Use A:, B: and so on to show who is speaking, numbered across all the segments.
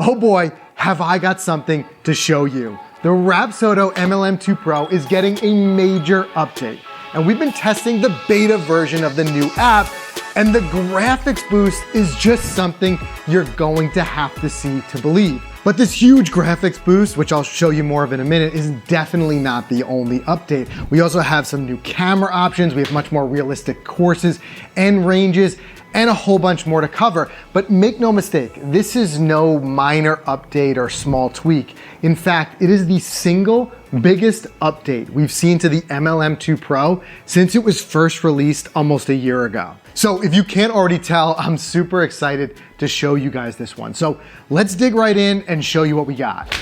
A: oh boy, have I got something to show you. The Rapsodo MLM2PRO is getting a major update, and we've been testing the beta version of the new app, and the graphics boost is just something you're going to have to see to believe. But this huge graphics boost, which I'll show you more of in a minute, is definitely not the only update. We also have some new camera options, we have much more realistic courses and ranges, and a whole bunch more to cover. But make no mistake, this is no minor update or small tweak. In fact, it is the single biggest update we've seen to the MLM2PRO since it was first released almost a year ago. So if you can't already tell, I'm super excited to show you guys this one. So let's dig right in and show you what we got.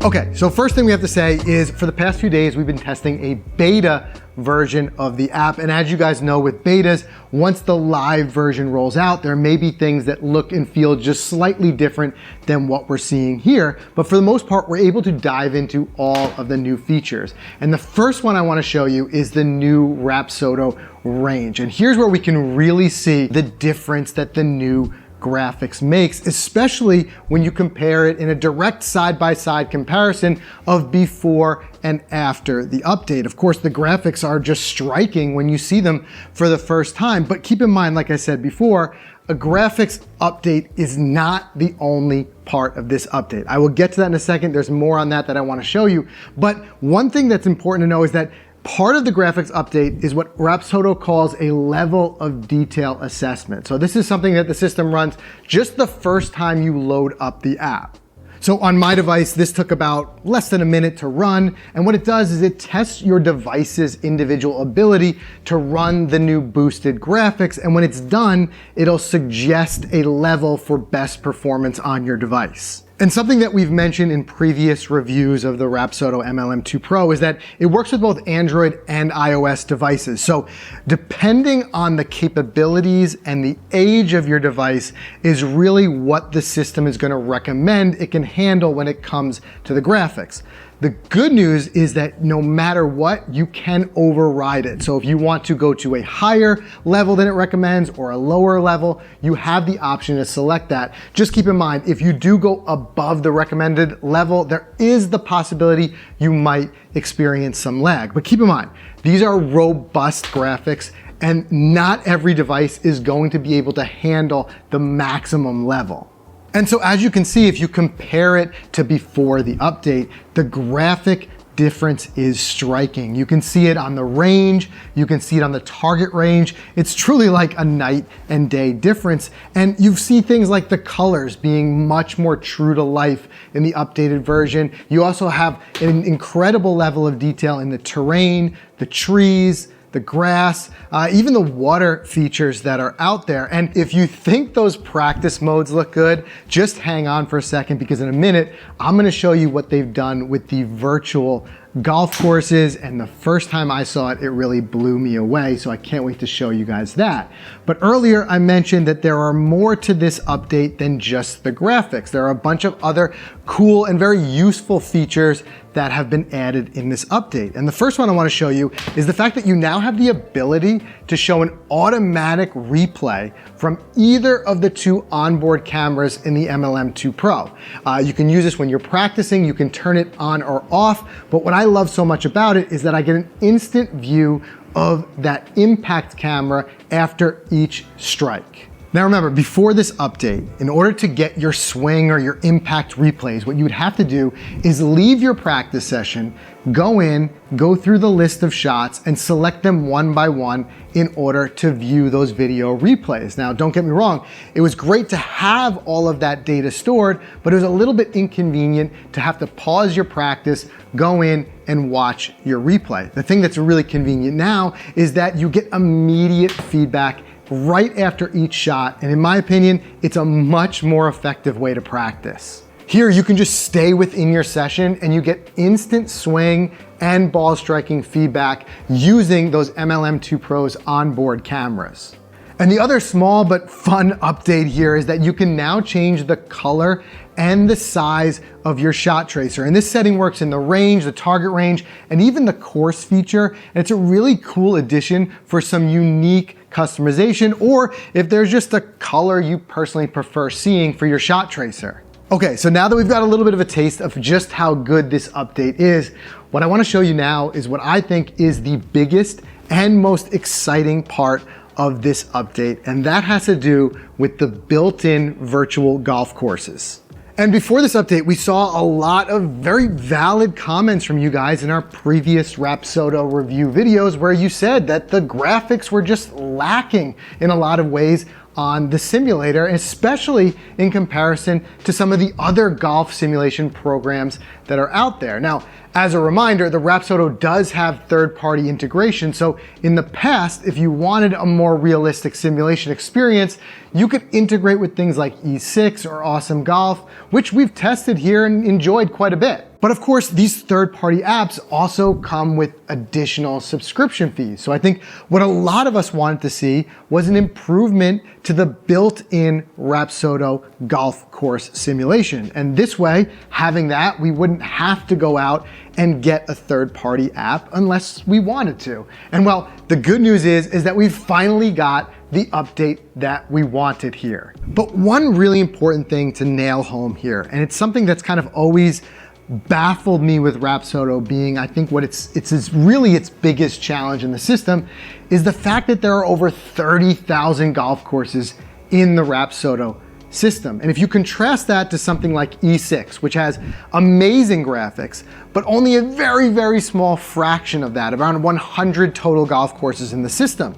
A: Okay, so first thing we have to say is for the past few days, we've been testing a beta version of the app. And as you guys know with betas, once the live version rolls out, there may be things that look and feel just slightly different than what we're seeing here. But for the most part, we're able to dive into all of the new features. And the first one I wanna show you is the new Rapsodo range. And here's where we can really see the difference that the new graphics makes, especially when you compare it in a direct side-by-side comparison of before and after the update. Of course, the graphics are just striking when you see them for the first time, but keep in mind, like I said before, a graphics update is not the only part of this update. I will get to that in a second. There's more on that I want to show you, but one thing that's important to know is that part of the graphics update is what Rapsodo calls a level of detail assessment. So this is something that the system runs just the first time you load up the app. So on my device, this took about less than a minute to run. And what it does is it tests your device's individual ability to run the new boosted graphics. And when it's done, it'll suggest a level for best performance on your device. And something that we've mentioned in previous reviews of the Rapsodo MLM2PRO is that it works with both Android and iOS devices. So depending on the capabilities and the age of your device is really what the system is going to recommend it can handle when it comes to the graphics. The good news is that no matter what, you can override it. So if you want to go to a higher level than it recommends or a lower level, you have the option to select that. Just keep in mind, if you do go above the recommended level, there is the possibility you might experience some lag. But keep in mind, these are robust graphics and not every device is going to be able to handle the maximum level. And so as you can see, if you compare it to before the update, the graphic difference is striking. You can see it on the range, you can see it on the target range. It's truly like a night and day difference. And you see things like the colors being much more true to life in the updated version. You also have an incredible level of detail in the terrain, the trees, the grass, even the water features that are out there. And if you think those practice modes look good, just hang on for a second because in a minute, I'm gonna show you what they've done with the virtual golf courses. And the first time I saw it, it really blew me away. So I can't wait to show you guys that. But earlier I mentioned that there are more to this update than just the graphics. There are a bunch of other cool and very useful features that have been added in this update. And the first one I want to show you is the fact that you now have the ability to show an automatic replay from either of the two onboard cameras in the MLM2PRO. You can use this when you're practicing, you can turn it on or off, but what I love so much about it is that I get an instant view of that impact camera after each strike. Now remember, before this update, in order to get your swing or your impact replays, what you would have to do is leave your practice session, go in, go through the list of shots and select them one by one in order to view those video replays. Now, don't get me wrong, it was great to have all of that data stored, but it was a little bit inconvenient to have to pause your practice, go in and watch your replay. The thing that's really convenient now is that you get immediate feedback right after each shot, and in my opinion, it's a much more effective way to practice. Here, you can just stay within your session and you get instant swing and ball striking feedback using those MLM2PRO's onboard cameras. And the other small but fun update here is that you can now change the color and the size of your shot tracer. And this setting works in the range, the target range, and even the course feature. And it's a really cool addition for some unique customization, or if there's just a color you personally prefer seeing for your shot tracer. Okay, so now that we've got a little bit of a taste of just how good this update is, what I want to show you now is what I think is the biggest and most exciting part of this update, and that has to do with the built-in virtual golf courses. And before this update, we saw a lot of very valid comments from you guys in our previous Rapsodo review videos where you said that the graphics were just lacking in a lot of ways on the simulator, especially in comparison to some of the other golf simulation programs that are out there. Now, as a reminder, the Rapsodo does have third-party integration, so in the past, if you wanted a more realistic simulation experience, you could integrate with things like E6 or Awesome Golf, which we've tested here and enjoyed quite a bit. But of course, these third-party apps also come with additional subscription fees. So I think what a lot of us wanted to see was an improvement to the built-in Rapsodo golf course simulation. And this way, having that, we wouldn't have to go out and get a third-party app unless we wanted to. And well, the good news is that we've finally got the update that we wanted here. But one really important thing to nail home here, and it's something that's kind of always baffled me with Rapsodo being, I think what it's really its biggest challenge in the system, is the fact that there are over 30,000 golf courses in the Rapsodo system. And if you contrast that to something like E6, which has amazing graphics, but only a very, very small fraction of that, around 100 total golf courses in the system.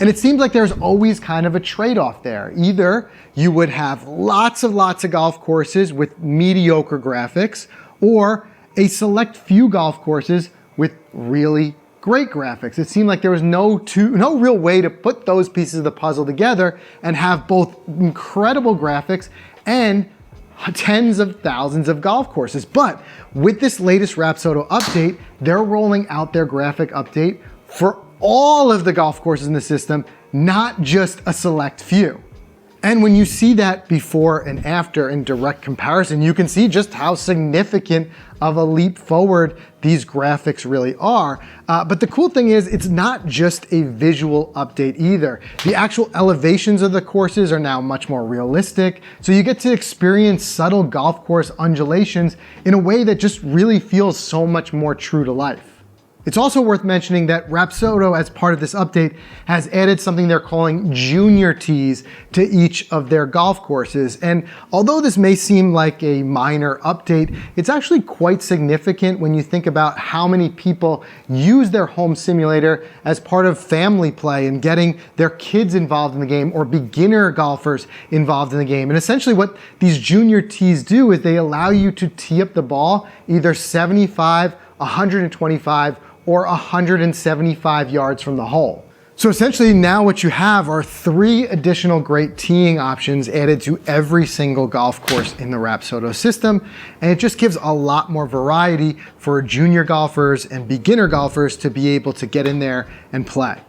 A: And it seems like there's always kind of a trade-off there. Either you would have lots of golf courses with mediocre graphics, or a select few golf courses with really great graphics. It seemed like there was no real way to put those pieces of the puzzle together and have both incredible graphics and tens of thousands of golf courses. But with this latest Rapsodo update, they're rolling out their graphic update for all of the golf courses in the system, not just a select few. And when you see that before and after in direct comparison, you can see just how significant of a leap forward these graphics really are. But the cool thing is, it's not just a visual update either. The actual elevations of the courses are now much more realistic, so you get to experience subtle golf course undulations in a way that just really feels so much more true to life. It's also worth mentioning that Rapsodo, as part of this update, has added something they're calling junior tees to each of their golf courses. And although this may seem like a minor update, it's actually quite significant when you think about how many people use their home simulator as part of family play and getting their kids involved in the game, or beginner golfers involved in the game. And essentially what these junior tees do is they allow you to tee up the ball either 75, 125, or 175 yards from the hole. So essentially now what you have are 3 additional great teeing options added to every single golf course in the Rapsodo system, and it just gives a lot more variety for junior golfers and beginner golfers to be able to get in there and play.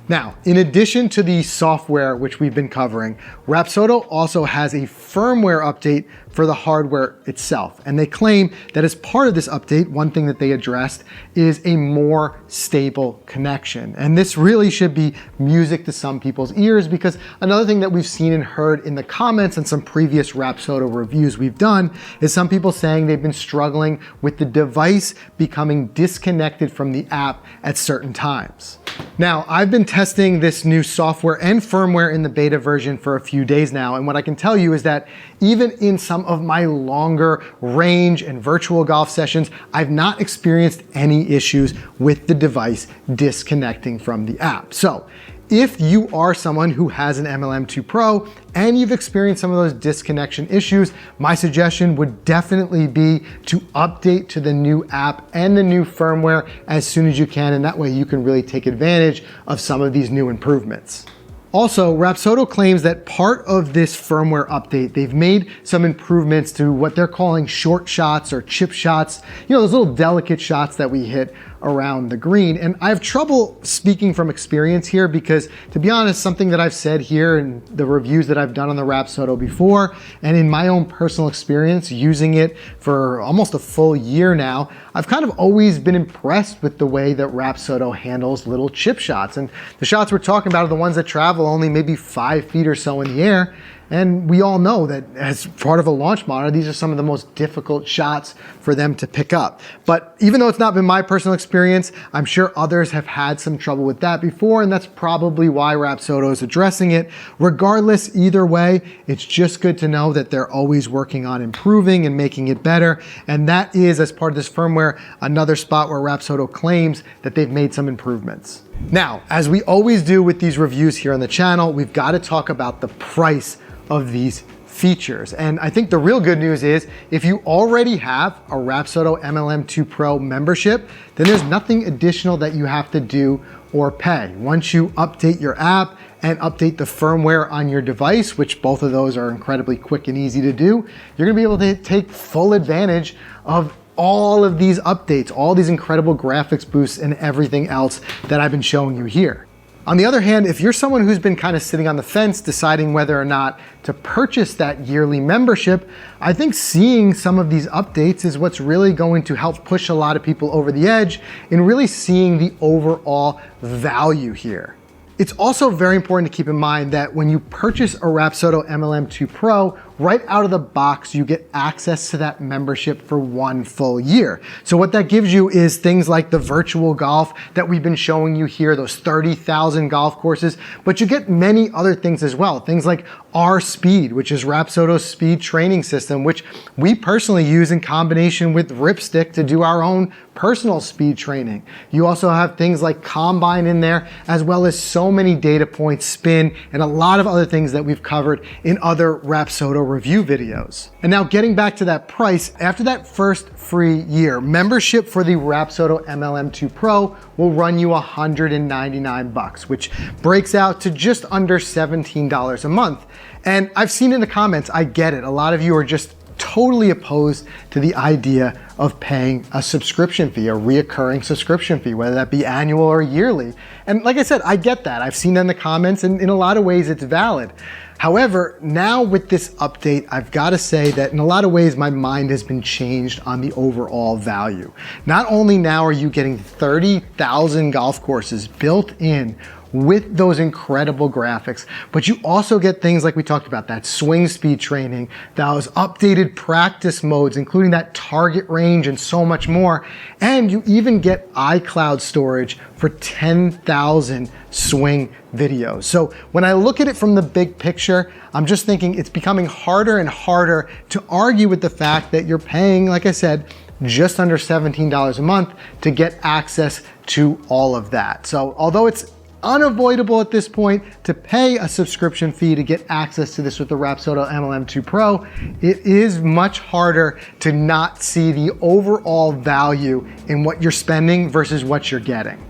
A: Now, in addition to the software which we've been covering, Rapsodo also has a firmware update for the hardware itself. And they claim that as part of this update, one thing that they addressed is a more stable connection. And this really should be music to some people's ears, because another thing that we've seen and heard in the comments and some previous Rapsodo reviews we've done is some people saying they've been struggling with the device becoming disconnected from the app at certain times. Now, I've been testing this new software and firmware in the beta version for a few days now, and what I can tell you is that even in some of my longer range and virtual golf sessions, I've not experienced any issues with the device disconnecting from the app. So, if you are someone who has an MLM2 Pro and you've experienced some of those disconnection issues, my suggestion would definitely be to update to the new app and the new firmware as soon as you can, and that way you can really take advantage of some of these new improvements. Also, Rapsodo claims that part of this firmware update, they've made some improvements to what they're calling short shots or chip shots, you know, those little delicate shots that we hit around the green. And I have trouble speaking from experience here because, to be honest, something that I've said here in the reviews that I've done on the Rapsodo before, and in my own personal experience using it for almost a full year now, I've kind of always been impressed with the way that Rapsodo handles little chip shots. And the shots we're talking about are the ones that travel only maybe 5 feet or so in the air. And we all know that as part of a launch monitor, these are some of the most difficult shots for them to pick up. But even though it's not been my personal experience, I'm sure others have had some trouble with that before, and that's probably why Rapsodo is addressing it. Regardless, either way, it's just good to know that they're always working on improving and making it better. And that is, as part of this firmware, another spot where Rapsodo claims that they've made some improvements. Now, as we always do with these reviews here on the channel, we've got to talk about the price of these features. And I think the real good news is if you already have a Rapsodo MLM2PRO membership, then there's nothing additional that you have to do or pay. Once you update your app and update the firmware on your device, which both of those are incredibly quick and easy to do, you're gonna be able to take full advantage of all of these updates, all these incredible graphics boosts and everything else that I've been showing you here. On the other hand, if you're someone who's been kind of sitting on the fence deciding whether or not to purchase that yearly membership, I think seeing some of these updates is what's really going to help push a lot of people over the edge in really seeing the overall value here. It's also very important to keep in mind that when you purchase a Rapsodo MLM2PRO, right out of the box, you get access to that membership for 1 full year. So what that gives you is things like the virtual golf that we've been showing you here, those 30,000 golf courses, but you get many other things as well. Things like R-Speed, which is Rapsodo's speed training system, which we personally use in combination with Ripstick to do our own personal speed training. You also have things like Combine in there, as well as so many data points, spin, and a lot of other things that we've covered in other Rapsodo review videos. And now getting back to that price, after that first free year, membership for the Rapsodo MLM2PRO will run you $199, which breaks out to just under $17 a month. And I've seen in the comments, I get it, a lot of you are just totally opposed to the idea of paying a subscription fee, a reoccurring subscription fee, whether that be annual or yearly. And like I said, I get that. I've seen that in the comments, and in a lot of ways it's valid. However, now with this update, I've got to say that in a lot of ways, my mind has been changed on the overall value. Not only now are you getting 30,000 golf courses built in with those incredible graphics, but you also get things like we talked about, that swing speed training, those updated practice modes, including that target range and so much more. And you even get iCloud storage for 10,000 swing videos. So when I look at it from the big picture, I'm just thinking it's becoming harder and harder to argue with the fact that you're paying, like I said, just under $17 a month to get access to all of that. So although it's unavoidable at this point to pay a subscription fee to get access to this with the Rapsodo MLM2PRO, it is much harder to not see the overall value in what you're spending versus what you're getting.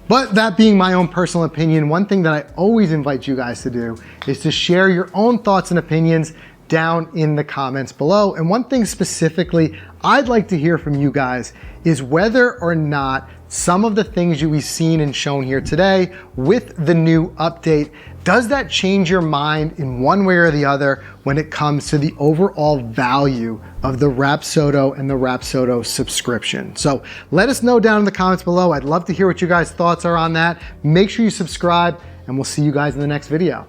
A: But that being my own personal opinion, one thing that I always invite you guys to do is to share your own thoughts and opinions down in the comments below. And one thing specifically I'd like to hear from you guys is whether or not some of the things we've seen and shown here today with the new update, does that change your mind in one way or the other when it comes to the overall value of the Rapsodo and the Rapsodo subscription? So let us know down in the comments below. I'd love to hear what you guys' thoughts are on that. Make sure you subscribe, and we'll see you guys in the next video.